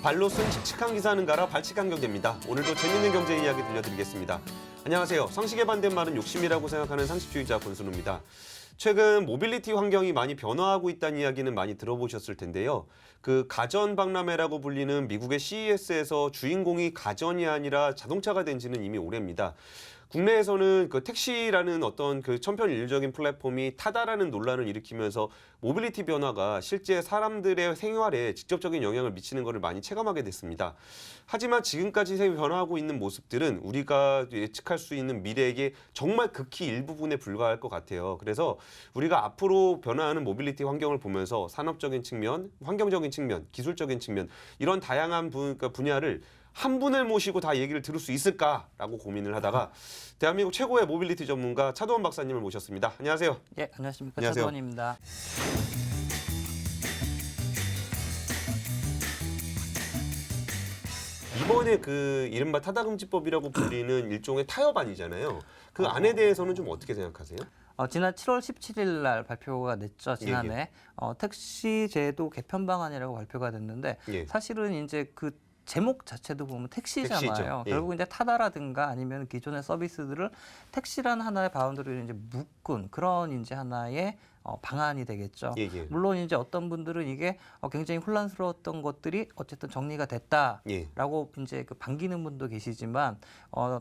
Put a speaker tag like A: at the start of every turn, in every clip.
A: 발로 쓴 칙칙한 기사는 가라 발칙한 경제입니다. 오늘도 재밌는 경제 이야기 들려드리겠습니다. 안녕하세요. 상식에 반대는 말은 욕심이라고 생각하는 상식주의자 권순우입니다. 최근 모빌리티 환경이 많이 변화하고 있다는 이야기는 많이 들어보셨을 텐데요. 그 가전박람회라고 불리는 미국의 CES에서 주인공이 가전이 아니라 자동차가 된 지는 이미 오래입니다. 국내에서는 그 택시라는 어떤 그 천편일률적인 플랫폼이 타다라는 논란을 일으키면서 모빌리티 변화가 실제 사람들의 생활에 직접적인 영향을 미치는 것을 많이 체감하게 됐습니다. 하지만 지금까지 변화하고 있는 모습들은 우리가 예측할 수 있는 미래에게 정말 극히 일부분에 불과할 것 같아요. 그래서 우리가 앞으로 변화하는 모빌리티 환경을 보면서 산업적인 측면, 환경적인 측면, 기술적인 측면 이런 다양한 분야를 한 분을 모시고 다 얘기를 들을 수 있을까라고 고민을 하다가 대한민국 최고의 모빌리티 전문가 차도원 박사님을 모셨습니다. 안녕하세요.
B: 예, 안녕하십니까.
A: 안녕하세요.
B: 차도원입니다.
A: 이번에 그 이른바 타다금지법이라고 불리는 일종의 타협안이잖아요. 그 안에 대해서는 좀 어떻게 생각하세요?
B: 지난 7월 17일 날 발표가 됐죠. 지난해 택시 제도 개편 방안이라고 발표가 됐는데
A: 예.
B: 사실은 이제 그 제목 자체도 보면 택시잖아요.
A: 택시죠. 예.
B: 결국 이제 타다라든가 아니면 기존의 서비스들을 택시라는 하나의 바운더리를 이제 묶은 그런 이제 하나의 방안이 되겠죠.
A: 예, 예.
B: 물론 이제 어떤 분들은 이게 굉장히 혼란스러웠던 것들이 어쨌든 정리가 됐다라고 이제 그 반기는 분도 계시지만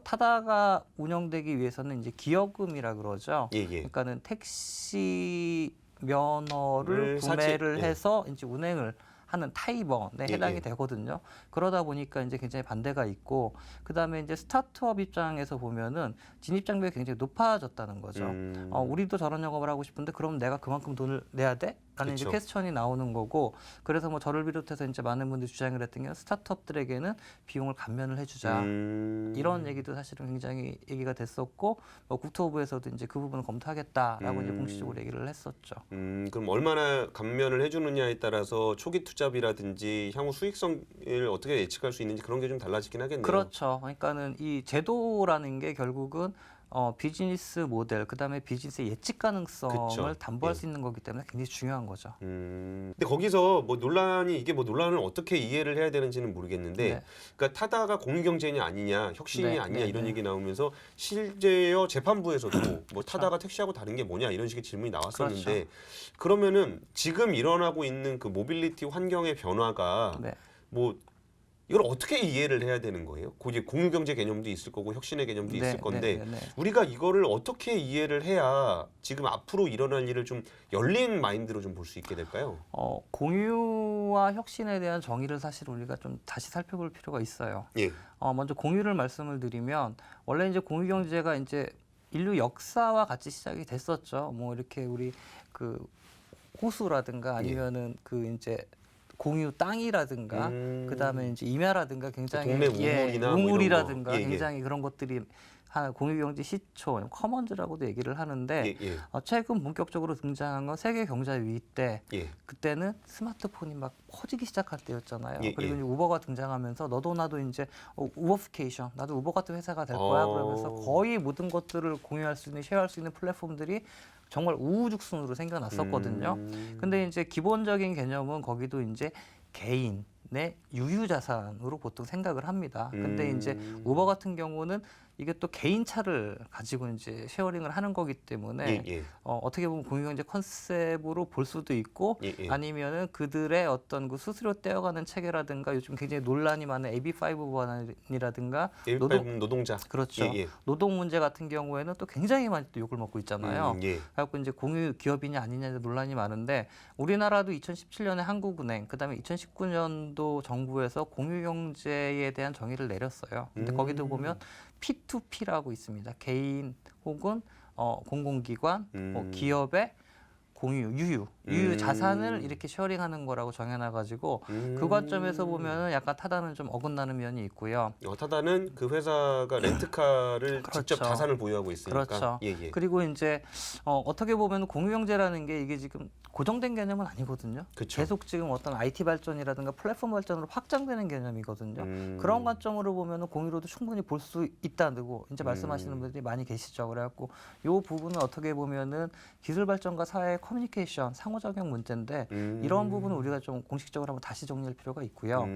B: 타다가 운영되기 위해서는 이제 기여금이라 그러죠.
A: 예, 예.
B: 그러니까는 택시 면허를 구매를
A: 예.
B: 해서 이제 운행을 하는 타입원에 해당이
A: 예.
B: 되거든요. 그러다 보니까 이제 굉장히 반대가 있고, 그 다음에 이제 스타트업 입장에서 보면은 진입 장벽이 굉장히 높아졌다는 거죠. 우리도 저런 영업을 하고 싶은데 그럼 내가 그만큼 돈을 내야 돼? 라는 이제 퀘스천이 나오는 거고, 그래서 뭐 저를 비롯해서 이제 많은 분들이 주장을 했던 게 스타트업들에게는 비용을 감면을 해주자. 이런 얘기도 사실은 굉장히 얘기가 됐었고, 국토부에서도 이제 그 부분을 검토하겠다라고 이제 공식적으로 얘기를 했었죠.
A: 그럼 얼마나 감면을 해주느냐에 따라서 초기 투자비라든지 향후 수익성을 어떻게 예측할 수 있는지 그런 게 좀 달라지긴 하겠네요.
B: 그렇죠. 그러니까는 이 제도라는 게 결국은 비즈니스 모델, 그다음에 비즈니스의 예측 가능성을
A: 그쵸.
B: 담보할 수 있는 거기 때문에 굉장히 중요한 거죠.
A: 근데 거기서 뭐 논란이 이게 뭐 논란을 어떻게 이해를 해야 되는지는 모르겠는데,
B: 네.
A: 그러니까 타다가 공유경쟁이 아니냐, 혁신이
B: 네,
A: 아니냐
B: 네,
A: 이런
B: 네.
A: 얘기 나오면서 실제요 재판부에서도 뭐 타다가 택시하고 다른 게 뭐냐 이런 식의 질문이 나왔었는데,
B: 그렇죠.
A: 그러면은 지금 일어나고 있는 그 모빌리티 환경의 변화가
B: 네.
A: 뭐 이걸 어떻게 이해를 해야 되는 거예요? 이제 공유경제 개념도 있을 거고 혁신의 개념도 있을 건데 우리가 이거를 어떻게 이해를 해야 지금 앞으로 일어날 일을 좀 열린 마인드로 좀 볼 수 있게 될까요?
B: 공유와 혁신에 대한 정의를 사실 우리가 좀 다시 살펴볼 필요가 있어요.
A: 예.
B: 먼저 공유를 말씀을 드리면 원래 이제 공유 경제가 이제 인류 역사와 같이 시작이 됐었죠. 뭐 이렇게 우리 그 호수라든가 아니면은 그 이제 공유 땅이라든가 그다음에 이제 임야라든가 굉장히
A: 동네 우물이나 뭐
B: 우물이라든가
A: 이런 거.
B: 굉장히 그런 것들이 공유 경제 시초, 커먼즈라고도 얘기를 하는데
A: 예.
B: 최근 본격적으로 등장한 건 세계 경제 위기 때
A: 예.
B: 그때는 스마트폰이 막 퍼지기 시작할 때였잖아요.
A: 예,
B: 그리고
A: 예.
B: 이제 우버가 등장하면서 너도 나도 이제 우버피케이션, 나도 우버 같은 회사가 될 거야 그러면서 거의 모든 것들을 공유할 수 있는, 쉐어할 수 있는 플랫폼들이 정말 우후죽순으로 생겨났었거든요. 근데 이제 기본적인 개념은 거기도 이제 개인의 유유자산으로 보통 생각을 합니다. 근데 이제 우버 같은 경우는 이게 또 개인차를 가지고 이제 쉐어링을 하는 거기 때문에 어떻게 보면 공유경제 컨셉으로 볼 수도 있고 아니면은 그들의 어떤 그 수수료 떼어가는 체계라든가 요즘 굉장히 논란이 많은 AB5 법안이라든가
A: 노동자
B: 그렇죠. 노동 문제 같은 경우에는 또 굉장히 많이 또 욕을 먹고 있잖아요. 그래갖고 이제 공유 기업이냐 아니냐 논란이 많은데 우리나라도 2017년에 한국은행, 그다음에 2019년도 정부에서 공유경제에 대한 정의를 내렸어요. 근데 거기도 보면 P2P라고 있습니다. 개인 혹은 공공기관, 기업의 공유, 유유 자산을 이렇게 쉐어링하는 거라고 정해놔가지고 그 관점에서 보면은 약간 타다는 좀 어긋나는 면이 있고요.
A: 타다는 그 회사가 렌트카를
B: 그렇죠.
A: 직접 자산을 보유하고 있으니까.
B: 그렇죠. 그리고 이제 어떻게 보면 공유경제라는 게 이게 지금 고정된 개념은 아니거든요.
A: 그쵸.
B: 계속 지금 어떤 IT 발전이라든가 플랫폼 발전으로 확장되는 개념이거든요. 그런 관점으로 보면은 공유로도 충분히 볼 수 있다고 이제 말씀하시는 분들이 많이 계시죠. 그래갖고 이 부분은 어떻게 보면은 기술 발전과 사회의 커뮤니케이션, 상호작용 문제인데 이런 부분은 우리가 좀 공식적으로 한번 다시 정리할 필요가 있고요.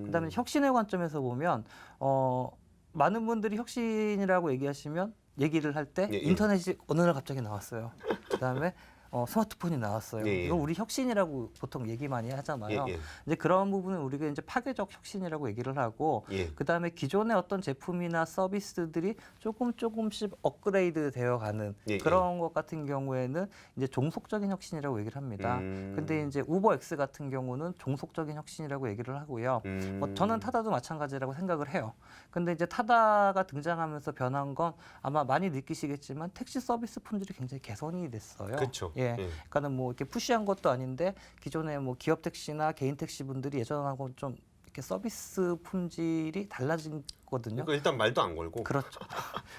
B: 그다음에 혁신의 관점에서 보면 많은 분들이 혁신이라고 얘기를 할 때
A: 예, 예.
B: 인터넷이 어느 날 갑자기 나왔어요. 그다음에 스마트폰이 나왔어요.
A: 예, 예.
B: 이거 우리 혁신이라고 보통 얘기 많이 하잖아요.
A: 예, 예.
B: 이제 그런 부분은 우리가 이제 파괴적 혁신이라고 얘기를 하고
A: 예.
B: 그다음에 기존의 어떤 제품이나 서비스들이 조금씩 업그레이드 되어가는
A: 예,
B: 그런 것 같은 경우에는 이제 종속적인 혁신이라고 얘기를 합니다. 근데 이제 우버 X 같은 경우는 종속적인 혁신이라고 얘기를 하고요. 뭐 저는 타다도 마찬가지라고 생각을 해요. 근데 이제 타다가 등장하면서 변한 건 아마 많이 느끼시겠지만 택시 서비스 품질이 굉장히 개선이 됐어요.
A: 그렇죠.
B: 예. 그러니까는 뭐 이렇게 푸시한 것도 아닌데 기존에 뭐 기업 택시나 개인 택시 분들이 예전하고 좀 이렇게 서비스 품질이 달라진 거든요.
A: 그러니까 일단 말도 안 걸고.
B: 그렇죠.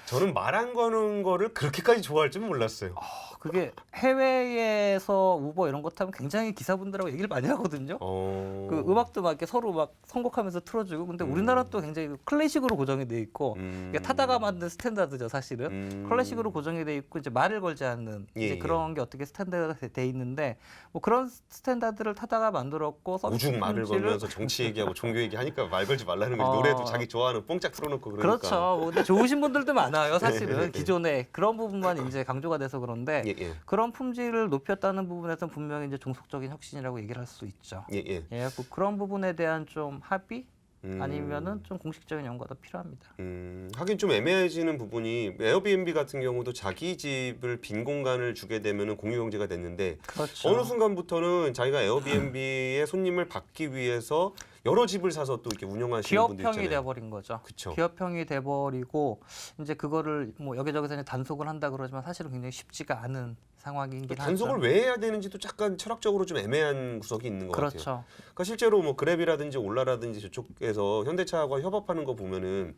A: 저는 말 안 거는 거를 그렇게까지 좋아할 줄 몰랐어요.
B: 그게 해외에서 우버 이런 거 타면 굉장히 기사분들하고 얘기를 많이 하거든요. 그 음악도 막 이렇게 서로 막 선곡하면서 틀어주고 근데 우리나라 또 굉장히 클래식으로 고정이 돼 있고 이게 타다가 만든 스탠다드죠 사실은 클래식으로 고정이 돼 있고 이제 말을 걸지 않는
A: 예,
B: 이제 그런 게 어떻게 스탠다드가 돼 있는데 뭐 그런 스탠다드를 타다가 만들었고 서비스
A: 오죽 말을
B: 품질을
A: 걸면서 정치 얘기하고 종교 얘기하니까 말 걸지 말라는 거지. 노래도 자기 좋아하는 뽕짝 틀어놓고 그러니까.
B: 그렇죠. 뭐 근데 좋으신 분들도 많아요 사실은
A: 네.
B: 기존에 그런 부분만 이제 강조가 돼서 그런데
A: 예, 예.
B: 그런 품질을 높였다는 부분에서는 분명히 이제 종속적인 혁신이라고 얘기를 할 수 있죠.
A: 예, 예.
B: 예, 그런 부분에 대한 좀 합의 아니면은 좀 공식적인 연구가 더 필요합니다.
A: 하긴 좀 애매해지는 부분이 에어비앤비 같은 경우도 자기 집을 빈 공간을 주게 되면은 공유 경제가 됐는데
B: 그렇죠.
A: 어느 순간부터는 자기가 에어비앤비의 손님을 받기 위해서 여러 집을 사서 또 이렇게 운영하시는 분들
B: 기업형이
A: 있잖아요.
B: 돼버린 거죠.
A: 그쵸.
B: 기업형이 돼버리고 이제 그거를 뭐 여기저기서 이제 단속을 한다 그러지만 사실은 굉장히 쉽지가 않은 상황이긴 하죠.
A: 단속을 왜 해야 되는지도 약간 철학적으로 좀 애매한 구석이 있는 것 같아요.
B: 그렇죠.
A: 그러니까 실제로 뭐 그랩이라든지 올라라든지 저쪽에서 현대차하고 협업하는 거 보면은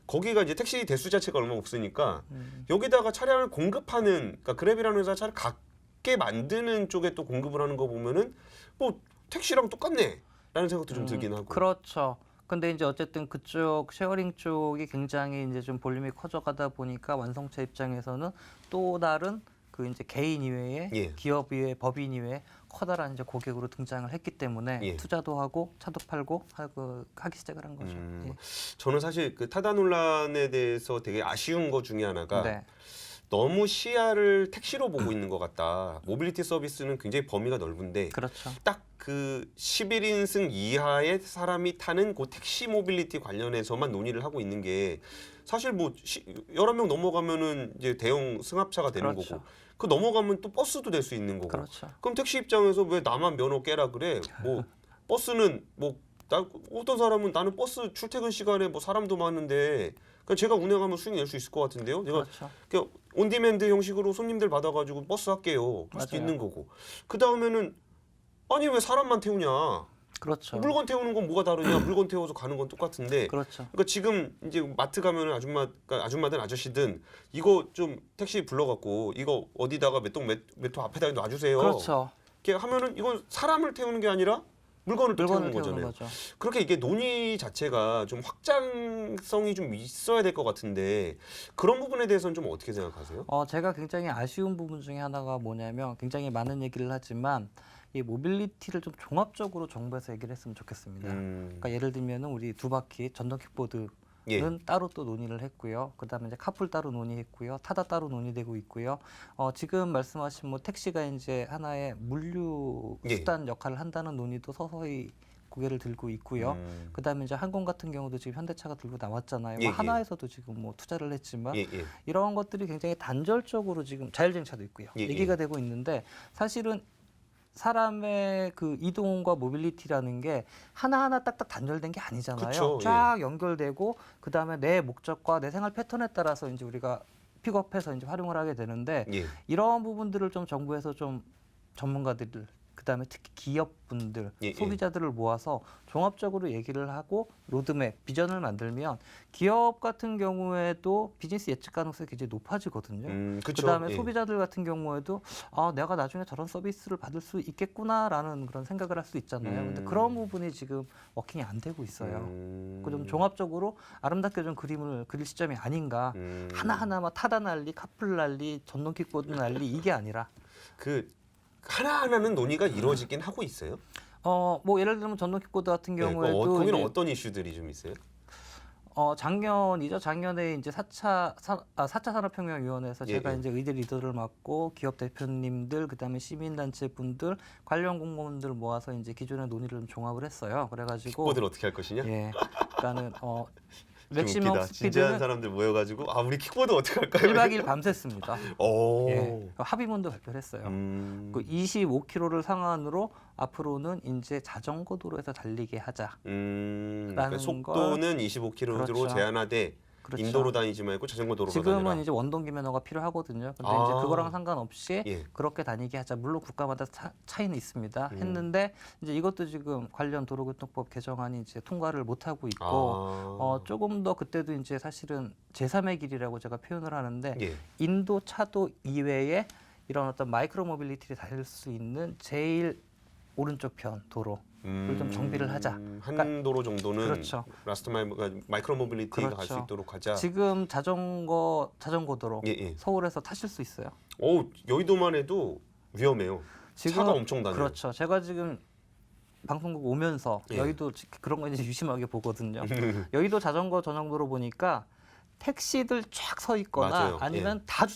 A: 거기가 이제 택시 대수 자체가 얼마 없으니까 여기다가 차량을 공급하는 그러니까 그랩이라는 회사 차를 갖게 만드는 쪽에 또 공급을 하는 거 보면은 뭐 택시랑 똑같네 라는 생각도 좀 들긴 하고.
B: 그렇죠. 근데 이제 어쨌든 그쪽 쉐어링 쪽이 굉장히 이제 좀 볼륨이 커져가다 보니까 완성차 입장에서는 또 다른 그 이제 개인 이외에
A: 예.
B: 기업 이외에 법인 이외에 커다란 이제 고객으로 등장을 했기 때문에
A: 예.
B: 투자도 하고 차도 팔고 하기 시작을 한 거죠. 예.
A: 저는 사실 그 타다 논란에 대해서 되게 아쉬운 것 중에 하나가
B: 네.
A: 너무 시야를 택시로 보고 있는 것 같다. 모빌리티 서비스는 굉장히 범위가 넓은데
B: 그렇죠.
A: 딱 그 11인승 이하의 사람이 타는 그 택시 모빌리티 관련해서만 논의를 하고 있는 게 사실 뭐 여러 명 넘어가면은 이제 대형 승합차가 되는
B: 그렇죠.
A: 거고 그 넘어가면 또 버스도 될 수 있는 거고
B: 그렇죠.
A: 그럼 택시 입장에서 왜 나만 면허 깨라 그래? 뭐 버스는 뭐 어떤 사람은 나는 버스 출퇴근 시간에 뭐 사람도 많은데 그러니까 제가 운행하면 수익 낼 수 있을 것 같은데요. 제가
B: 그렇죠.
A: 그냥 온디맨드 형식으로 손님들 받아가지고 버스 할게요. 할 수도
B: 맞아요.
A: 있는 거고. 그 다음에는 아니 왜 사람만 태우냐?
B: 그렇죠.
A: 물건 태우는 건 뭐가 다르냐? 물건 태워서 가는 건 똑같은데.
B: 그렇죠.
A: 그러니까 지금 이제 마트 가면은 아줌마든 아저씨든 이거 좀 택시 불러갖고 이거 어디다가 몇 호 앞에다 놔주세요.
B: 그렇죠.
A: 이렇게 하면은 이건 사람을 태우는 게 아니라 물건을 또
B: 물건을
A: 태우는
B: 태우는
A: 거잖아요.
B: 거죠.
A: 그렇게 이게 논의 자체가 좀 확장성이 좀 있어야 될 것 같은데 그런 부분에 대해서는 좀 어떻게 생각하세요?
B: 제가 굉장히 아쉬운 부분 중에 하나가 뭐냐면 굉장히 많은 얘기를 하지만 이 모빌리티를 좀 종합적으로 정부에서 얘기를 했으면 좋겠습니다. 그러니까 예를 들면은 우리 두 바퀴 전동 킥보드는
A: 예.
B: 따로 또 논의를 했고요. 그다음에 이제 카풀 따로 논의했고요. 타다 따로 논의되고 있고요. 지금 말씀하신 뭐 택시가 이제 하나의 물류
A: 예.
B: 수단 역할을 한다는 논의도 서서히 고개를 들고 있고요. 그다음에 이제 항공 같은 경우도 지금 현대차가 들고 나왔잖아요.
A: 예,
B: 뭐
A: 예.
B: 하나에서도 지금 뭐 투자를 했지만
A: 예, 예.
B: 이런 것들이 굉장히 단절적으로 지금 자율주행차도 있고요.
A: 예, 예.
B: 얘기가 되고 있는데 사실은 사람의 그 이동과 모빌리티라는 게 하나하나 딱딱 단절된 게 아니잖아요.
A: 그쵸,
B: 쫙 연결되고 그다음에 내 목적과 내 생활 패턴에 따라서 이제 우리가 픽업해서 이제 활용을 하게 되는데
A: 예.
B: 이러한 부분들을 좀 정부에서 좀 전문가들 그다음에 특히 기업분들,
A: 예, 예.
B: 소비자들을 모아서 종합적으로 얘기를 하고 로드맵, 비전을 만들면 기업 같은 경우에도 비즈니스 예측 가능성이 굉장히 높아지거든요.
A: 그쵸.
B: 그다음에
A: 예.
B: 소비자들 같은 경우에도 내가 나중에 저런 서비스를 받을 수 있겠구나라는 그런 생각을 할 수 있잖아요. 근데 그런 부분이 지금 워킹이 안 되고 있어요. 그 좀 종합적으로 아름답게 좀 그림을 그릴 시점이 아닌가. 하나하나 막 타다 난리, 카풀 난리, 전동 킥보드 난리 이게 아니라
A: 그 하나하나는 논의가 이루어지긴 하고 있어요?
B: 뭐 예를 들면 전동 킥보드 같은
A: 네,
B: 경우에도
A: 거기는
B: 이제
A: 어떤 이슈들이 좀 있어요?
B: 작년에 이제 4차 산업혁명위원회에서
A: 예,
B: 제가
A: 예.
B: 이제 의대 리더를 맡고 기업 대표님들, 그다음에 시민단체 분들, 관련 공무원들 모아서 이제 기존의 논의를 좀 종합을 했어요. 그래가지고
A: 킥보드를 어떻게 할 것이냐?
B: 예, 그러니까는
A: 좀
B: 맥시멈
A: 웃기다. 진지한
B: 스피드는
A: 사람들 모여가지고 우리 킥보드 어떻게 할까요?
B: 1박 2일 밤샜습니다.
A: 오.
B: 예, 합의문도 발표를 했어요. 그 25km를 상한으로 앞으로는 이제 자전거 도로에서 달리게 하자.
A: 그러니까
B: 라는
A: 속도는 25km로
B: 그렇죠.
A: 제한하되
B: 그렇죠.
A: 인도로 다니지 말고 자전거 도로로
B: 지금은
A: 다니라.
B: 이제 원동기 면허가 필요하거든요. 근데
A: 아.
B: 이제 그거랑 상관없이
A: 예.
B: 그렇게 다니게 하자. 물론 국가마다 차이는 있습니다. 했는데 이제 이것도 지금 관련 도로교통법 개정안이 이제 통과를 못 하고 있고 조금 더 그때도 이제 사실은 제3의 길이라고 제가 표현을 하는데
A: 예.
B: 인도 차도 이외에 이런 어떤 마이크로 모빌리티를 달릴 수 있는 제일 오른쪽 편 도로 좀 정비를 하자.
A: 한 도로 정도는
B: 그렇죠.
A: 라스트 마이크로 모빌리티가 갈 수
B: 그렇죠.
A: 있도록 하자.
B: 지금 자전거 도로
A: 예, 예.
B: 서울에서 타실 수 있어요.
A: 여의도만 해도 위험해요.
B: 지금
A: 차가 엄청 다녀요.
B: 그렇죠. 제가 지금 방송국 오면서
A: 예.
B: 여의도 그런 거 이제 유심하게 보거든요. 여의도 자전거 전용도로 보니까 택시들 쫙 서 있거나
A: 맞아요.
B: 아니면 다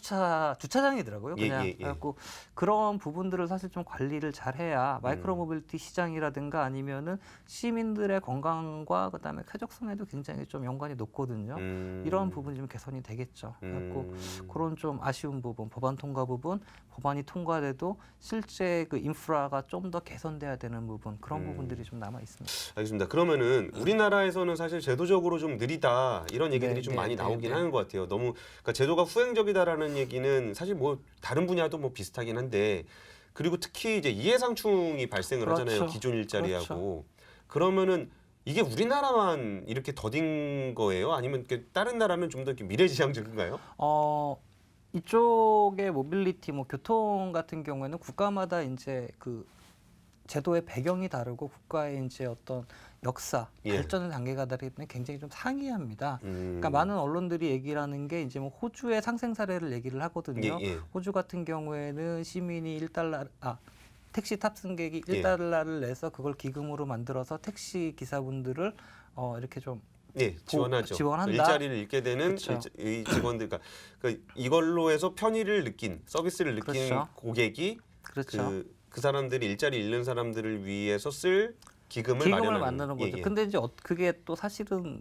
B: 주차장이더라고요.
A: 예,
B: 그냥
A: 예, 예.
B: 그래갖고 그런 부분들을 사실 좀 관리를 잘해야 마이크로 모빌리티 시장이라든가 아니면은 시민들의 건강과 그다음에 쾌적성에도 굉장히 좀 연관이 높거든요. 이런 부분이 좀 개선이 되겠죠. 그래갖고 그런 좀 아쉬운 부분, 법안 통과 부분, 법안이 통과돼도 실제 그 인프라가 좀 더 개선돼야 되는 부분, 그런 부분들이 좀 남아 있습니다.
A: 알겠습니다. 그러면은 우리나라에서는 사실 제도적으로 좀 느리다 이런 얘기들이
B: 네,
A: 좀
B: 네,
A: 많이
B: 네,
A: 나오긴
B: 네.
A: 하는 것 같아요. 너무 그러니까 제도가 후행적이다라는 얘기는 사실 뭐 다른 분야도 뭐 비슷하긴 한데 그리고 특히 이제 이해상충이 발생을
B: 그렇죠.
A: 하잖아요. 기존 일자리하고 그러면은 이게 우리나라만 이렇게 더딘 거예요? 아니면 이렇게 다른 나라는 좀 더 미래지향적인가요?
B: 이쪽의 모빌리티, 뭐 교통 같은 경우에는 국가마다 이제 그 제도의 배경이 다르고 국가의 이제 어떤 역사,
A: 예.
B: 발전의 단계가 다르기 때문에 굉장히 좀 상이합니다.
A: 음.
B: 그러니까 많은 언론들이 얘기를 하는 게 이제 뭐 호주의 상생 사례를 얘기를 하거든요.
A: 예, 예.
B: 호주 같은 경우에는 시민이 택시 탑승객이
A: 예.
B: 1달러를 내서 그걸 기금으로 만들어서 택시 기사분들을 이렇게 좀
A: 예, 지원하죠.
B: 지원한다.
A: 일자리를 잃게 되는
B: 그렇죠.
A: 이 직원들, 그러니까 이걸로 해서 편의를 느낀 서비스를 느낀
B: 그렇죠.
A: 고객이
B: 그렇죠.
A: 그 사람들이 일자리 잃는 사람들을 위해서 쓸 기금을
B: 기금을
A: 마련하는.
B: 만드는 거죠.
A: 예, 예.
B: 근데 이제 그게 또 사실은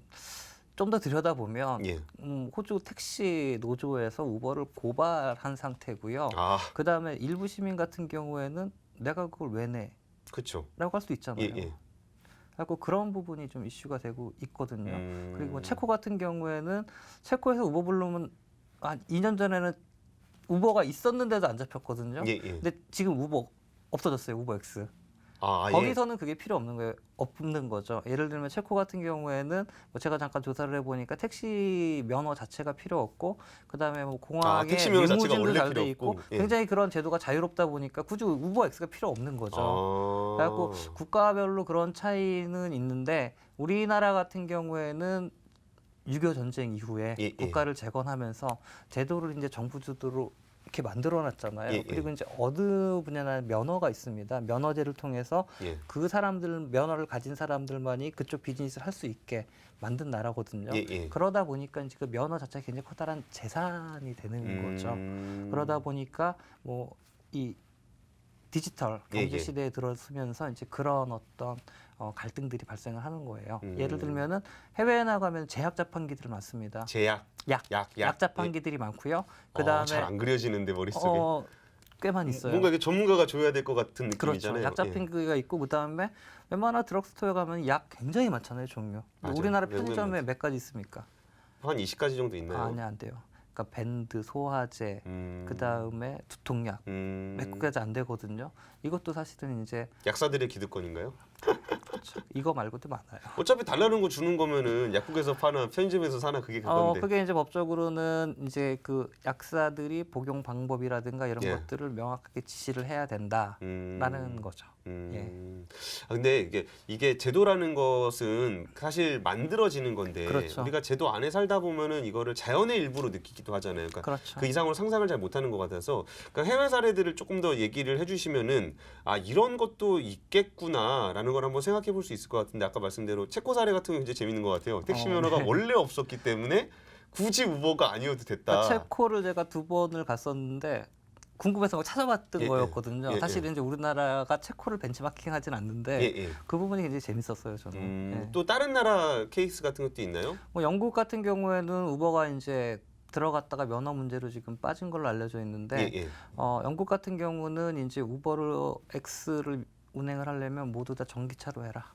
B: 좀 더 들여다보면
A: 예.
B: 호주 택시 노조에서 우버를 고발한 상태고요. 그다음에 일부 시민 같은 경우에는 내가 그걸 왜 내?
A: 그렇죠.
B: 라고 할 수도 있잖아요.
A: 예, 예.
B: 그래서 그런 부분이 좀 이슈가 되고 있거든요. 그리고 뭐
A: 음.
B: 체코 같은 경우에는 체코에서 우버 부르면 한 2년 전에는 우버가 있었는데도 안 잡혔거든요.
A: 예, 예.
B: 근데 지금 우버 없어졌어요. 우버 X.
A: 예.
B: 거기서는 그게 필요 없는 거죠. 예를 들면 체코 같은 경우에는 뭐 제가 잠깐 조사를 해보니까 택시 면허 자체가 필요 없고 그다음에 뭐 공항에
A: 택시 면허 자체가
B: 리무진도
A: 원래
B: 잘
A: 필요
B: 돼 있고
A: 없고. 예.
B: 굉장히 그런 제도가 자유롭다 보니까 굳이 우버 X가 필요 없는 거죠. 그래갖고 국가별로 그런 차이는 있는데 우리나라 같은 경우에는 6.25 전쟁 이후에
A: 예, 예.
B: 국가를 재건하면서 제도를 이제 정부 주도로 이렇게 만들어놨잖아요.
A: 예, 예.
B: 그리고 이제 어느 분야나 면허가 있습니다. 면허제를 통해서
A: 예.
B: 그 사람들 면허를 가진 사람들만이 그쪽 비즈니스를 할 수 있게 만든 나라거든요.
A: 예, 예.
B: 그러다 보니까 이제 그 면허 자체가 굉장히 커다란 재산이 되는 거죠. 그러다 보니까 뭐 이 디지털
A: 예,
B: 경제
A: 예.
B: 시대에 들어서면서 이제 그런 어떤 갈등들이 발생을 하는 거예요. 예를 들면은 해외에 나가면 제약 자판기들이 많습니다.
A: 제약.
B: 약 자판기들이 많고요. 그다음에
A: 잘 안 그려지는데 머릿속에.
B: 꽤 많이 있어요.
A: 뭔가 이게 전문가가 줘야 될 것 같은
B: 그렇죠.
A: 느낌이잖아요.
B: 약 자판기가 있고 그다음에 웬만한 드럭스토어에 가면 약 굉장히 많잖아요, 종류.
A: 맞아요.
B: 우리나라
A: 외국엔
B: 편의점에 몇 가지 있습니까?
A: 한 20가지 정도 있나요?
B: 아니 안 돼요. 그러니까 밴드, 소화제,
A: 음.
B: 그다음에 두통약 몇 가지 안 되거든요. 이것도 사실은 이제
A: 약사들의 기득권인가요?
B: 이거 말고도 많아요.
A: 어차피 달라는 거 주는 거면은 약국에서 파나 편의점에서 사나 그게 그건데.
B: 그게 이제 법적으로는 이제 그 약사들이 복용 방법이라든가 이런
A: 예.
B: 것들을 명확하게 지시를 해야 된다라는 거죠.
A: 예. 근데 이게 제도라는 것은 사실 만들어지는 건데
B: 그렇죠.
A: 우리가 제도 안에 살다 보면은 이거를 자연의 일부로 느끼기도 하잖아요. 그러니까
B: 그렇죠.
A: 그 이상으로 상상을 잘 못하는 것 같아서 그러니까 해외 사례들을 조금 더 얘기를 해주시면은 아 이런 것도 있겠구나라는 걸 한번 생각해 볼 수 있을 것 같은데 아까 말씀대로 체코 사례 같은 거 굉장히 재밌는 것 같아요. 택시 면허가
B: 네.
A: 원래 없었기 때문에 굳이 우버가 아니어도 됐다.
B: 체코를 제가 2번을 갔었는데 궁금해서 막 찾아봤던
A: 예,
B: 거였거든요.
A: 예,
B: 사실
A: 예.
B: 이제 우리나라가 체코를 벤치마킹하진 않는데
A: 예, 예.
B: 그 부분이 굉장히 재밌었어요, 저는. 예.
A: 또 다른 나라 케이스 같은 것도 있나요?
B: 뭐 영국 같은 경우에는 우버가 이제 들어갔다가 면허 문제로 지금 빠진 걸로 알려져 있는데
A: 예, 예.
B: 영국 같은 경우는 이제 우버를 X를 운행을 하려면 모두 다 전기차로 해라.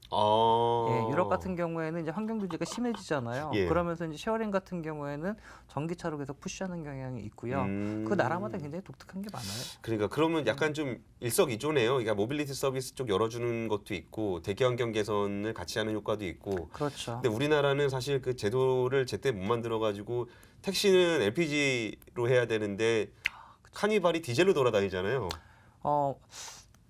B: 예, 유럽 같은 경우에는 이제 환경 규제가 심해지잖아요.
A: 예.
B: 그러면서 이제 쉐어링 같은 경우에는 전기차로 계속 푸시하는 경향이 있고요. 그 나라마다 굉장히 독특한 게 많아요.
A: 그러니까 그러면 약간 좀 일석이조네요. 그러니까 모빌리티 서비스 쪽 열어주는 것도 있고 대기 환경 개선을 같이 하는 효과도 있고.
B: 그렇죠.
A: 근데 우리나라는 사실 그 제도를 제때 못 만들어가지고 택시는 LPG로 해야 되는데 카니발이 디젤로 돌아다니잖아요.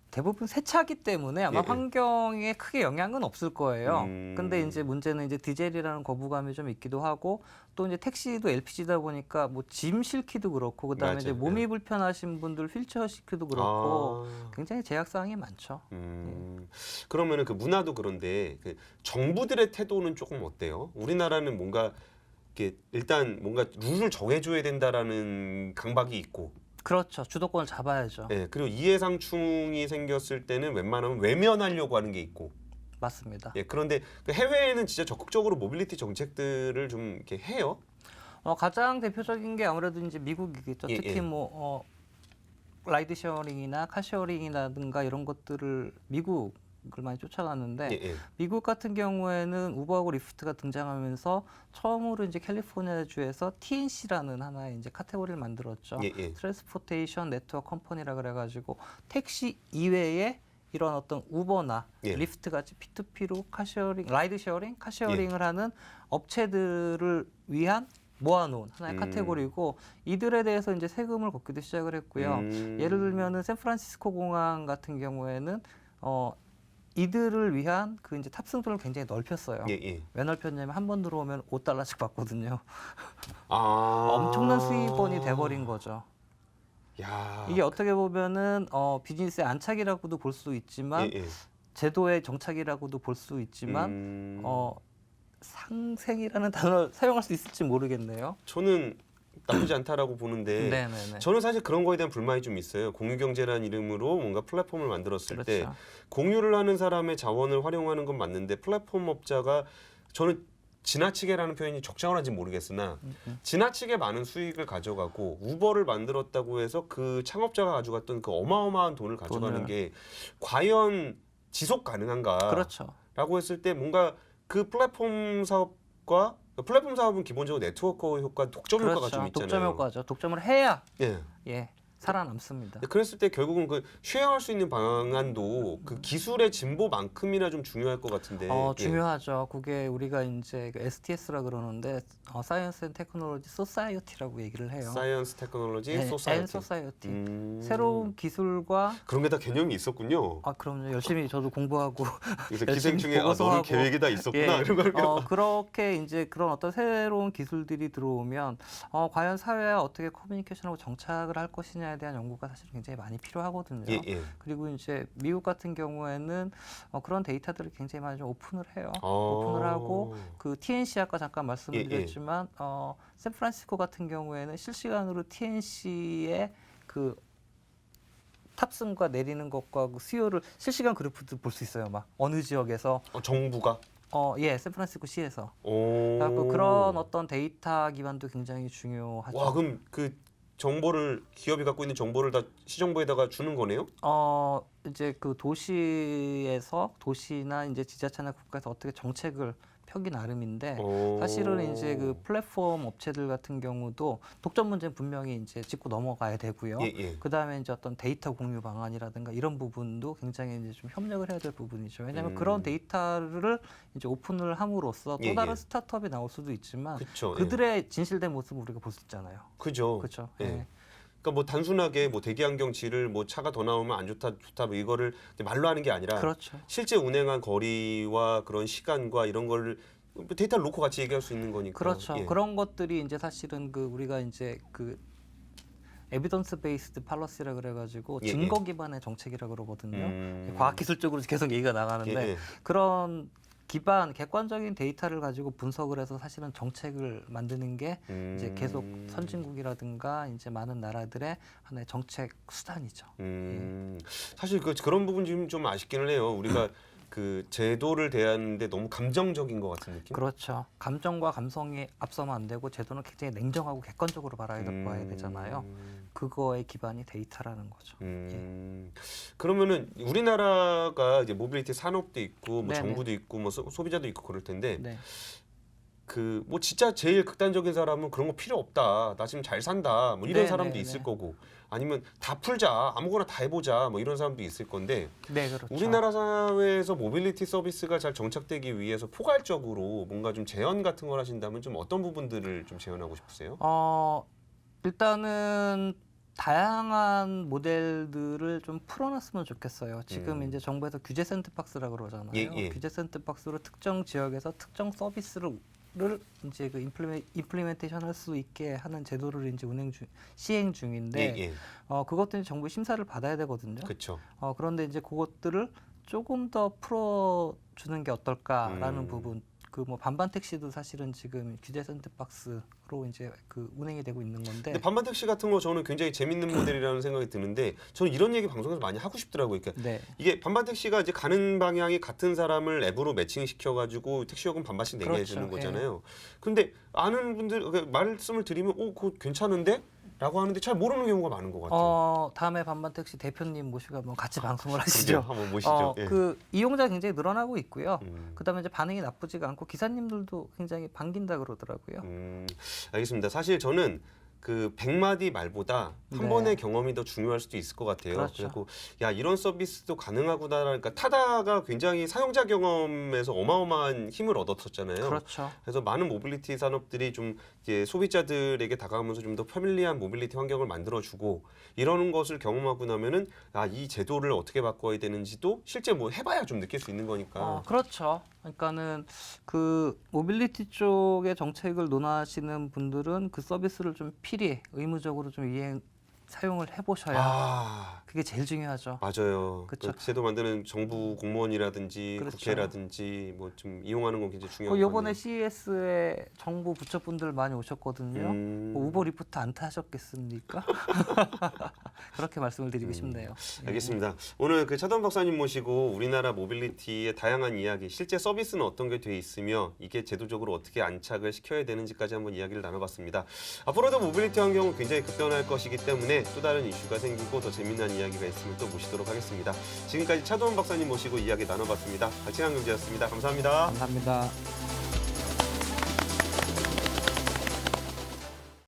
B: 대부분 새 차기 때문에 아마
A: 예, 예.
B: 환경에 크게 영향은 없을 거예요.
A: 음.
B: 근데 이제 문제는 이제 디젤이라는 거부감이 좀 있기도 하고 또 이제 택시도 LPG다 보니까 뭐 짐 실기도 그렇고 그다음에
A: 맞아요.
B: 이제 몸이
A: 예.
B: 불편하신 분들 휠체어 시키도 그렇고
A: 아.
B: 굉장히 제약 사항이 많죠.
A: 그러면은 그 문화도 그런데 그 정부들의 태도는 조금 어때요? 우리나라는 뭔가 이렇게 일단 뭔가 룰을 정해줘야 된다라는 강박이 있고,
B: 그렇죠. 주도권을 잡아야죠.
A: 예, 그리고 이해상충이 생겼을 때는 웬만하면 외면하려고 하는 게 있고,
B: 맞습니다.
A: 예, 그런데 그 해외에는 진짜 적극적으로 모빌리티 정책들을 좀 이렇게 해요.
B: 가장 대표적인 게 아무래도 이제 미국이겠죠.
A: 예,
B: 특히
A: 예.
B: 뭐 라이드 쉐어링이나 카쉐어링이라든가 이런 것들을 미국을 많이 쫓아가는데
A: 예, 예.
B: 미국 같은 경우에는 우버하고 리프트가 등장하면서 처음으로 이제 캘리포니아 주에서 TNC라는 하나의 이제 카테고리를 만들었죠.
A: 예, 예.
B: 트랜스포테이션 네트워크 컴퍼니라 그래가지고 택시 이외에 이런 어떤 우버나
A: 예.
B: 리프트 같이 P2P로 카쉐어링, 라이드 쉐어링, 카쉐어링을 하는 업체들을 위한 모아놓은 하나의 카테고리고 이들에 대해서 이제 세금을 걷기도 시작을 했고요. 예를 들면은 샌프란시스코 공항 같은 경우에는 이들을 위한 그 이제 탑승도를 굉장히 넓혔어요.
A: 예, 예.
B: 왜 넓혔냐면 한 번 들어오면 $5씩 받거든요.
A: 아.
B: 엄청난 수익원이 돼버린 거죠.
A: 야.
B: 이게 어떻게 보면은 비즈니스의 안착이라고도 볼 수 있지만
A: 예, 예.
B: 제도의 정착이라고도 볼 수 있지만
A: 음.
B: 상생이라는 단어를 사용할 수 있을지 모르겠네요.
A: 저는 나쁘지 않다라고 보는데
B: 네네네.
A: 저는 사실 그런 거에 대한 불만이 좀 있어요. 공유경제라는 이름으로 뭔가 플랫폼을 만들었을 때
B: 그렇죠.
A: 공유를 하는 사람의 자원을 활용하는 건 맞는데 플랫폼 업자가 저는 지나치게라는 표현이 적절한지 모르겠으나 지나치게 많은 수익을 가져가고 우버를 만들었다고 해서 그 창업자가 가져갔던 그 어마어마한 돈을 가져가는
B: 돈을.
A: 게 과연 지속 가능한가?
B: 그렇죠.
A: 라고 했을 때 뭔가 그 플랫폼 사업과 플랫폼 사업은 기본적으로 네트워크 효과, 독점 효과가
B: 그렇죠.
A: 좀 있잖아요.
B: 독점 효과죠. 독점을 해야
A: 예.
B: 살아남습니다.
A: 그랬을 때 결국은 그 쉐어할 수 있는 방안도 그 기술의 진보만큼이나 좀 중요할 것 같은데.
B: 중요하죠. 그게 우리가 이제 그 STS라 그러는데 사이언스 앤 테크놀로지 소사이어티라고 얘기를 해요.
A: 사이언스 테크놀로지
B: 앤
A: 소사이어티.
B: 소사이어티. 새로운 기술과
A: 그런 게 다 개념이 있었군요.
B: 그럼요. 열심히 저도 공부하고
A: 그래서
B: 열심히
A: 기생충에 너는
B: 보고서하고.
A: 계획이 다 있었구나.
B: 예.
A: 이런 걸.
B: 그렇게 이제 그런 어떤 새로운 기술들이 들어오면 과연 사회와 어떻게 커뮤니케이션하고 정착을 할 것이냐에 대한 연구가 사실 굉장히 많이 필요하거든요.
A: 예.
B: 그리고 이제 미국 같은 경우에는 그런 데이터들을 굉장히 많이 좀 오픈을 해요.
A: 아.
B: 오픈을 하고 그 TNC 아까 잠깐 말씀을 드렸지만 샌프란시스코 같은 경우에는 실시간으로 TNC의 그 탑승과 내리는 것과 그 수요를 실시간 그래프도 볼 수 있어요. 막 어느 지역에서
A: 정부가.
B: 샌프란시스코 시에서.
A: 오.
B: 그래서 그런 어떤 데이터 기반도 굉장히 중요하죠.
A: 와, 그럼 그 정보를 기업이 갖고 있는 정보를 다 시정부에다가 주는 거네요?
B: 이제 그 도시나 이제 지자체나 국가에서 어떻게 정책을 펴기 나름인데 사실은 이제 그 플랫폼 업체들 같은 경우도 독점 문제는 분명히 이제 짚고 넘어가야 되고요. 그 다음에 이제 어떤 데이터 공유 방안이라든가 이런 부분도 굉장히 이제 좀 협력을 해야 될 부분이죠. 왜냐하면 그런 데이터를 이제 오픈을 함으로써 또 다른 스타트업이 나올 수도 있지만
A: 그쵸,
B: 그들의 진실된 모습을 우리가 볼 수 있잖아요.
A: 그죠.
B: 그렇죠.
A: 그러니까 그러니까 뭐 단순하게 뭐 대기환경 질을 뭐 차가 더 나오면 안 좋다 뭐 이거를 말로 하는 게 아니라
B: 그렇죠.
A: 실제 운행한 거리와 그런 시간과 이런 걸 데이터를 놓고 같이 얘기할 수 있는 거니까.
B: 그렇죠.
A: 예.
B: 그런 것들이 이제 사실은 그 우리가 이제 그 에비던스 베이스드 팔러시라 그래가지고
A: 예,
B: 증거 기반의 정책이라 그러거든요.
A: 음.
B: 과학기술적으로 계속 얘기가 나가는데
A: 예, 예.
B: 그런 기반 객관적인 데이터를 가지고 분석을 해서 사실은 정책을 만드는 게 이제 계속 선진국이라든가 이제 많은 나라들의 하나의 정책 수단이죠.
A: 사실 그런 부분 좀 아쉽기는 해요. 우리가 그 제도를 대하는데 너무 감정적인 것 같은 느낌?
B: 그렇죠. 감정과 감성이 앞서면 안 되고 제도는 굉장히 냉정하고 객관적으로 봐야 되잖아요. 그거의 기반이 데이터라는 거죠.
A: 그러면은 우리나라가 이제 모빌리티 산업도 있고 뭐
B: 네네.
A: 정부도 있고 뭐 소비자도 있고 그럴 텐데
B: 네.
A: 그 뭐 진짜 제일 극단적인 사람은 그런 거 필요 없다. 나 지금 잘 산다. 뭐 이런
B: 네,
A: 사람도
B: 네,
A: 있을
B: 네.
A: 거고 아니면 다 풀자. 아무거나 다 해보자. 뭐 이런 사람도 있을 건데
B: 네, 그렇죠.
A: 우리나라 사회에서 모빌리티 서비스가 잘 정착되기 위해서 포괄적으로 뭔가 좀 제한 같은 걸 하신다면 좀 어떤 부분들을 좀 제안하고 싶으세요?
B: 일단은 다양한 모델들을 좀 풀어놨으면 좋겠어요. 지금 이제 정부에서 규제 샌드박스라고 그러잖아요.
A: 예, 예.
B: 규제 샌드박스로 특정 지역에서 특정 서비스를 이제 그 임플리멘테이션 할 수 있게 하는 제도를 이제 시행 중인데
A: 예, 예.
B: 그것도 이제 정부 심사를 받아야 되거든요.
A: 그렇죠.
B: 그런데 이제 그것들을 조금 더 풀어주는 게 어떨까라는 부분. 그 뭐 반반 택시도 사실은 지금 규제 샌드박스로 이제 그 운행이 되고 있는 건데.
A: 근데 반반 택시 같은 거 저는 굉장히 재밌는 모델이라는 생각이 드는데 저는 이런 얘기 방송에서 많이 하고 싶더라고요. 그러니까
B: 네.
A: 이게 반반 택시가 이제 가는 방향이 같은 사람을 앱으로 매칭시켜 가지고 택시 요금 반반씩 내게
B: 그렇죠.
A: 해주는 거잖아요. 근데 아는 분들 말씀을 드리면 그거 괜찮은데? 라고 하는데 잘 모르는 경우가 많은 것 같아요.
B: 다음에 반반 택시 대표님 모시고 한번 같이 방송을
A: 그러게요.
B: 하시죠.
A: 한번 모시죠. 예.
B: 그 이용자 굉장히 늘어나고 있고요.
A: 음.
B: 그다음에 이제 반응이 나쁘지가 않고 기사님들도 굉장히 반긴다 그러더라고요.
A: 알겠습니다. 사실 저는 그 100마디 말보다 한
B: 네.
A: 번의 경험이 더 중요할 수도 있을 것 같아요.
B: 그렇죠.
A: 그리고 야 이런 서비스도 가능하구나. 그러니까 타다가 굉장히 사용자 경험에서 어마어마한 힘을 얻었었잖아요.
B: 그렇죠.
A: 그래서 많은 모빌리티 산업들이 좀 이제 소비자들에게 다가가면서 좀 더 패밀리한 모빌리티 환경을 만들어주고 이러는 것을 경험하고 나면은 이 제도를 어떻게 바꿔야 되는지도 실제 뭐 해봐야 좀 느낄 수 있는 거니까.
B: 그렇죠. 그러니까는 그 모빌리티 쪽의 정책을 논하시는 분들은 그 서비스를 좀 필히 의무적으로 좀 사용을 해보셔야 그게 제일 중요하죠.
A: 맞아요.
B: 그쵸.
A: 그 제도 만드는 정부 공무원이라든지
B: 그렇죠.
A: 국회라든지 뭐 좀 이용하는 건 굉장히 중요한
B: 이번에
A: 거네요.
B: CES에 정부 부처분들 많이 오셨거든요. 우버 리프트 안 타셨겠습니까? 그렇게 말씀을 드리고 싶네요. 예.
A: 알겠습니다. 오늘 그 차돈 박사님 모시고 우리나라 모빌리티의 다양한 이야기, 실제 서비스는 어떤 게 돼 있으며 이게 제도적으로 어떻게 안착을 시켜야 되는지까지 한번 이야기를 나눠봤습니다. 앞으로도 모빌리티 환경은 굉장히 급변할 것이기 때문에 또 다른 이슈가 생기고 더 재미난 이야기가 있으면 또 모시도록 하겠습니다. 지금까지 차돈 박사님 모시고 이야기 나눠봤습니다. 발칙한 경제였습니다. 감사합니다.
B: 감사합니다.